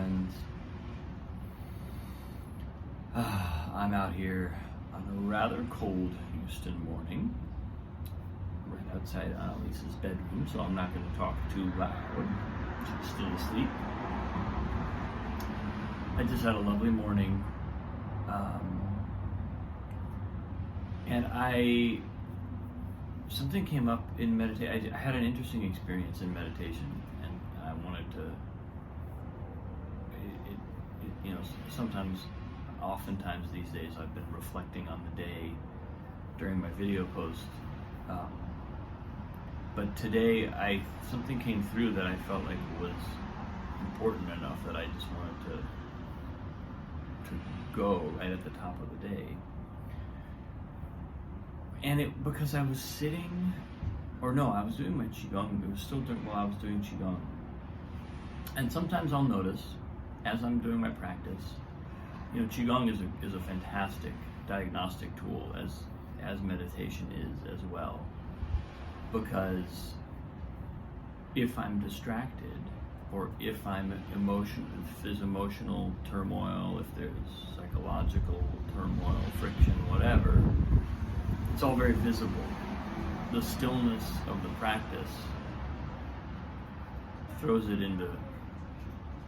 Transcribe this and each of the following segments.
and I'm out here on a rather cold Houston morning, right outside Annalise's bedroom, so I'm not going to talk too loud. She's still asleep. I just had a lovely morning, and something came up in meditation. I had an interesting experience in meditation, and I wanted to, oftentimes these days I've been reflecting on the day during my video post, but today something came through that I felt like was important enough that I just wanted to go right at the top of the day. And because I was sitting, I was doing my QiGong. It was still while I was doing QiGong. And sometimes I'll notice, as I'm doing my practice, QiGong is a fantastic diagnostic tool, as meditation is as well. Because if I'm distracted, or if I'm if there's emotional turmoil, if there's psychological turmoil, friction, whatever, it's all very visible. The stillness of the practice throws it into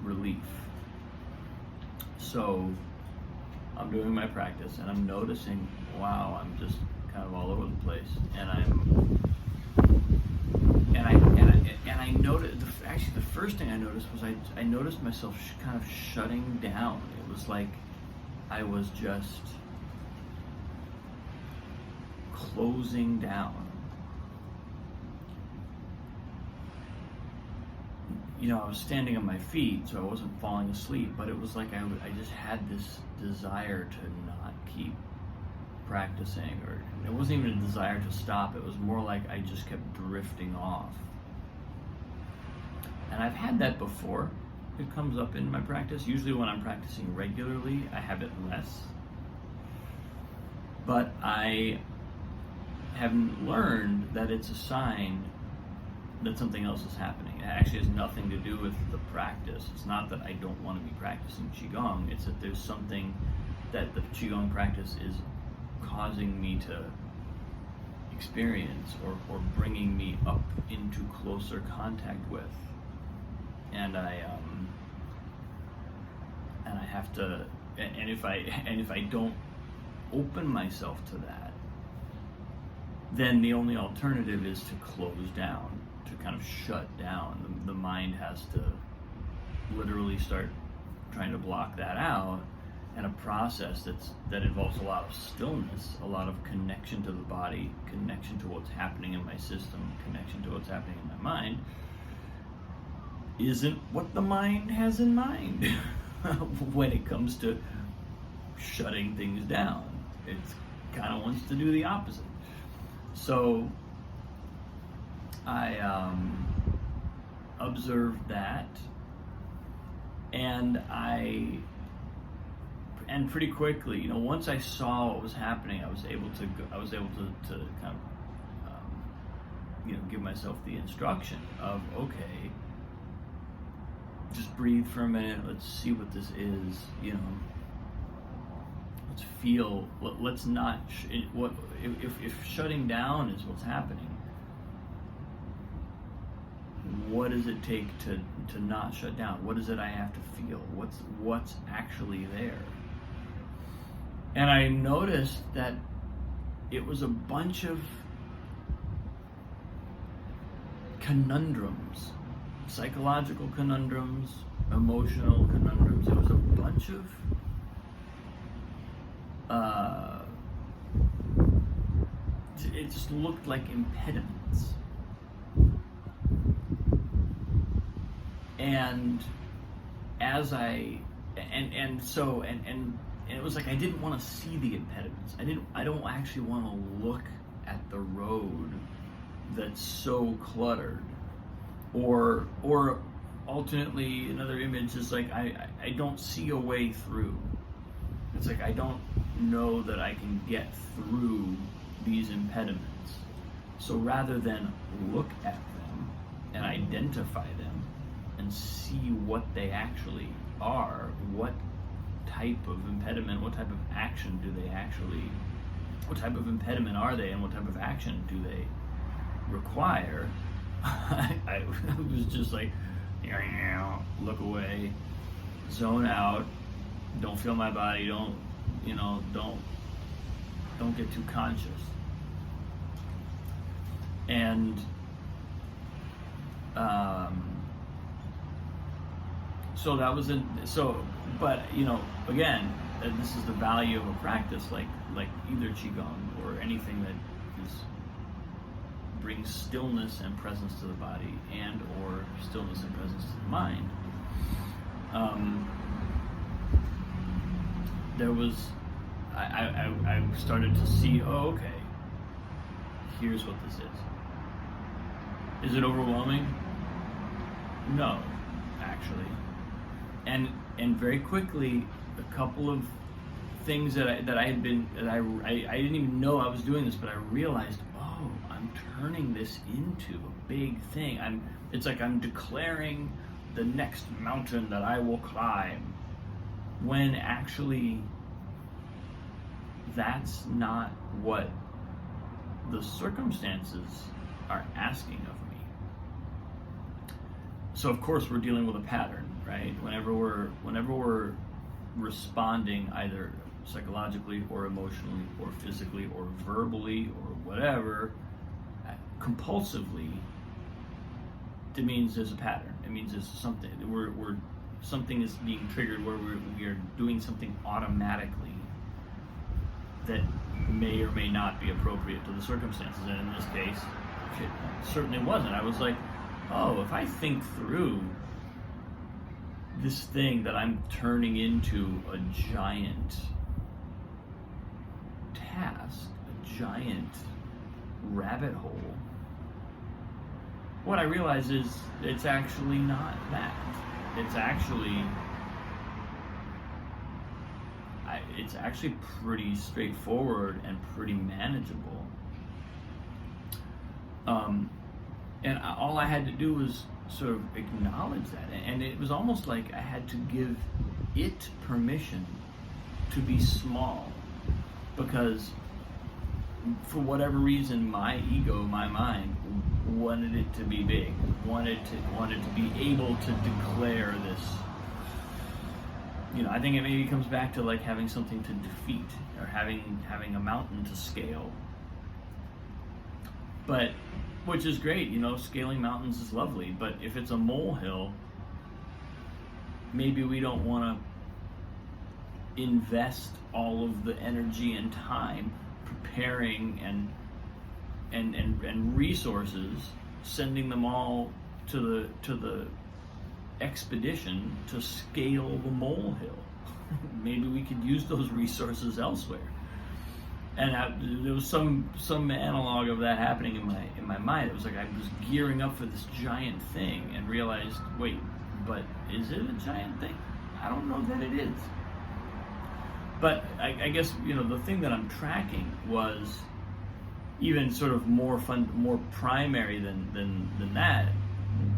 relief. So I'm doing my practice and I'm noticing, wow, I'm just kind of all over the place, and I noticed, actually the first thing I noticed was I noticed myself kind of shutting down. It was like I was just closing down. I was standing on my feet, so I wasn't falling asleep, but it was like I just had this desire to not keep practicing, or it wasn't even a desire to stop. It was more like I just kept drifting off. And I've had that before. It comes up in my practice. Usually when I'm practicing regularly, I have it less. But I haven't learned that it's a sign that something else is happening. It actually has nothing to do with the practice. It's not that I don't want to be practicing QiGong. It's that there's something that the QiGong practice is causing me to experience, or bringing me up into closer contact with. And I have to, and if I don't open myself to that, then the only alternative is to close down, to kind of shut down. The mind has to literally start trying to block that out, and a process that involves a lot of stillness, a lot of connection to the body, connection to what's happening in my system, connection to what's happening in my mind, isn't what the mind has in mind when it comes to shutting things down. It kind of wants to do the opposite. So I observed that, and pretty quickly, once I saw what was happening, I was able to kind of give myself the instruction of, okay, just breathe for a minute, let's see what this is, let's feel, let's not, if shutting down is what's happening, what does it take to not shut down? What is it I have to feel? What's actually there? And I noticed that it was a bunch of conundrums, psychological conundrums, emotional conundrums. It was a bunch of it just looked like impediments. And as it was like I didn't want to see the impediments. I don't actually want to look at the road that's so cluttered. Or alternately, another image is like I don't see a way through. It's like I don't know that I can get through these impediments. So rather than look at them and identify them and see see what they actually are, what type of impediment, what type of action do they actually, what type of impediment are they, and what type of action do they require, I was just like, look away, zone out, don't feel my body, don't get too conscious. And so that was but again, this is the value of a practice like either qigong or anything that brings stillness and presence to the body, and or stillness and presence to the mind. There was, I started to see, oh, okay, here's what this is. Is it overwhelming? No, actually. And very quickly, a couple of things that I didn't even know I was doing this, but I realized, oh, I'm turning this into a big thing. It's like I'm declaring the next mountain that I will climb, when actually that's not what the circumstances are asking of me. So of course we're dealing with a pattern, right? Whenever we're responding either psychologically or emotionally or physically or verbally or whatever, compulsively, it means there's a pattern. It means there's something, something is being triggered where we are doing something automatically that may or may not be appropriate to the circumstances. And in this case, it certainly wasn't. I was like, oh, if I think through this thing that I'm turning into a giant task, a giant rabbit hole, what I realize is it's actually not that. It's actually pretty straightforward and pretty manageable. And all I had to do was sort of acknowledge that, and it was almost like I had to give it permission to be small, because for whatever reason, my ego, my mind, wanted it to be big, wanted to be able to declare this. I think it maybe comes back to like having something to defeat, or having a mountain to scale. But which is great, scaling mountains is lovely, but if it's a molehill, maybe we don't want to invest all of the energy and time preparing and resources, sending them all to the expedition to scale the molehill. Maybe we could use those resources elsewhere. And there was some analog of that happening in my mind. It was like I was gearing up for this giant thing and realized, wait, but is it a giant thing? I don't know that it is. But I guess the thing that I'm tracking was even sort of more primary than that,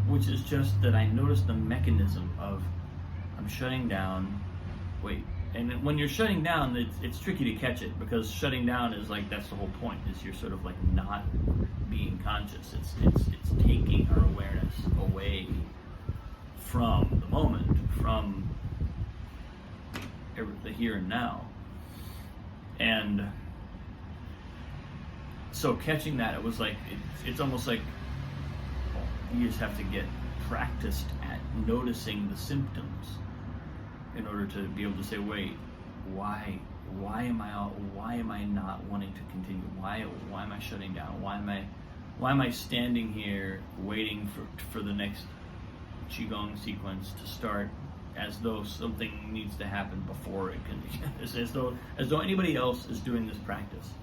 which is just that I noticed the mechanism of I'm shutting down. Wait. And when you're shutting down, it's tricky to catch it, because shutting down is like, that's the whole point, is you're sort of like not being conscious. It's taking our awareness away from the moment, from the here and now. And so catching that, it was like, it's almost like you just have to get practiced at noticing the symptoms in order to be able to say, wait, why am I not wanting to continue? Why am I shutting down? Why am I standing here waiting for the next qigong sequence to start, as though something needs to happen before it can, as though anybody else is doing this practice,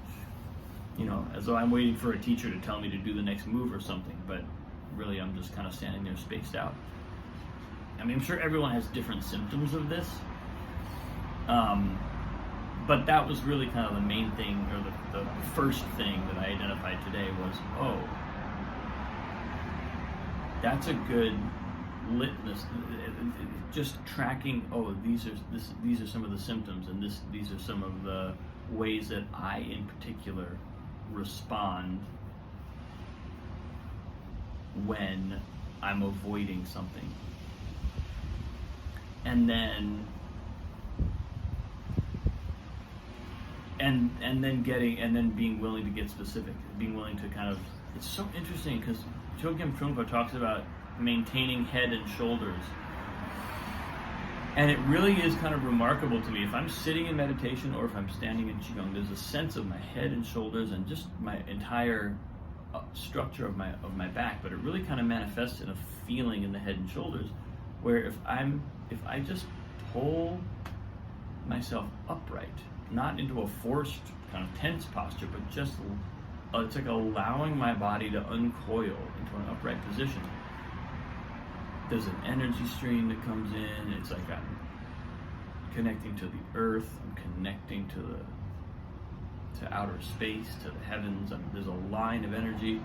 as though I'm waiting for a teacher to tell me to do the next move or something, but really I'm just kind of standing there spaced out. I mean, I'm sure everyone has different symptoms of this, but that was really kind of the main thing, or the first thing that I identified today was, oh, that's a good litmus, just tracking. Oh, these are some of the symptoms, and these are some of the ways that I, in particular, respond when I'm avoiding something, and then being willing to get specific, being willing to kind of. It's so interesting because Chogyam Trungpa talks about maintaining head and shoulders, and it really is kind of remarkable to me. If I'm sitting in meditation or if I'm standing in Qigong, there's a sense of my head and shoulders and just my entire structure of my back, but it really kind of manifests in a feeling in the head and shoulders, where if I just pull myself upright, not into a forced kind of tense posture, but just it's like allowing my body to uncoil into an upright position. There's an energy stream that comes in. It's like I'm connecting to the earth. I'm connecting to outer space, to the heavens. There's a line of energy.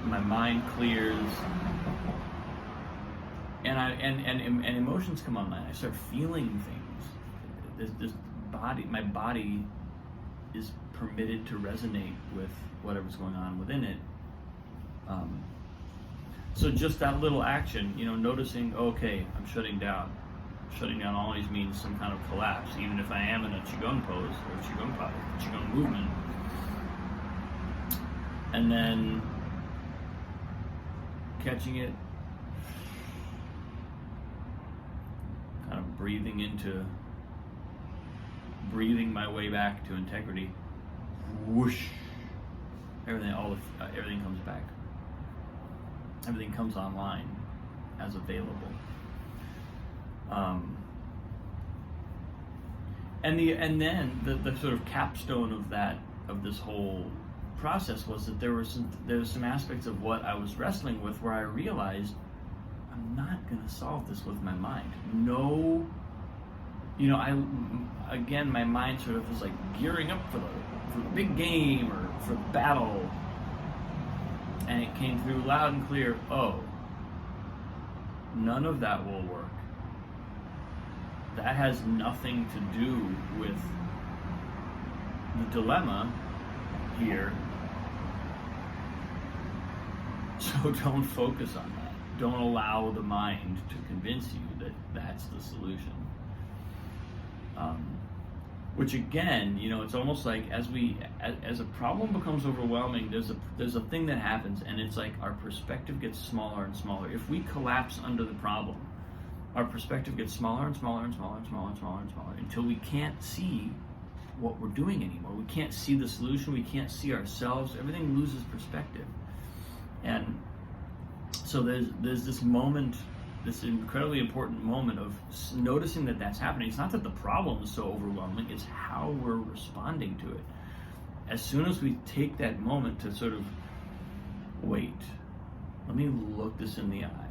My mind clears, and emotions come online. I start feeling things. My body is permitted to resonate with whatever's going on within it. So just that little action, noticing, okay, I'm shutting down. Shutting down always means some kind of collapse, even if I am in a Qigong pose or Qigong movement. And then catching it, kind of breathing my way back to integrity. Whoosh! Everything comes back. Everything comes online as available. And then the sort of capstone of this whole process was that there was some aspects of what I was wrestling with where I realized I'm not going to solve this with my mind. No, my mind sort of was like gearing up for the big game or for the battle, and it came through loud and clear. Oh, none of that will work. That has nothing to do with the dilemma here. So don't focus on that. Don't allow the mind to convince you that that's the solution. Which again, it's almost like as a problem becomes overwhelming, there's a thing that happens, and it's like our perspective gets smaller and smaller. If we collapse under the problem, our perspective gets smaller and smaller and smaller and smaller and smaller and smaller until we can't see what we're doing anymore. We can't see the solution. We can't see ourselves. Everything loses perspective. And so there's this moment, this incredibly important moment of noticing that that's happening. It's not that the problem is so overwhelming, it's how we're responding to it. As soon as we take that moment to sort of, wait, let me look this in the eye.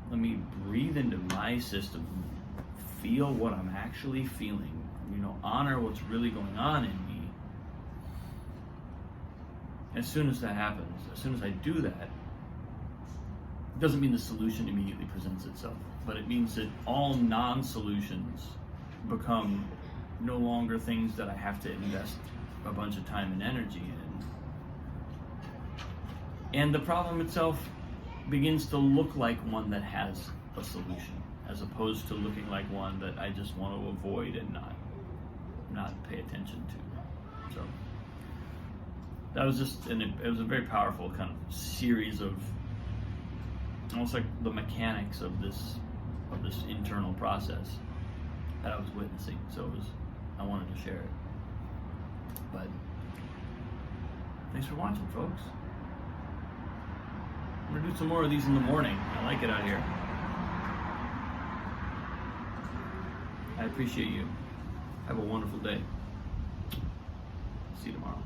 Let me breathe into my system, feel what I'm actually feeling, honor what's really going on in me. As soon as that happens, as soon as I do that, it doesn't mean the solution immediately presents itself, but it means that all non-solutions become no longer things that I have to invest a bunch of time and energy in. And the problem itself begins to look like one that has a solution, as opposed to looking like one that I just want to avoid and not pay attention to. So that was it was a very powerful kind of series of almost like the mechanics of this internal process that I was witnessing. So I wanted to share it. But thanks for watching, folks. I'm gonna do some more of these in the morning. I like it out here. I appreciate you. Have a wonderful day. See you tomorrow.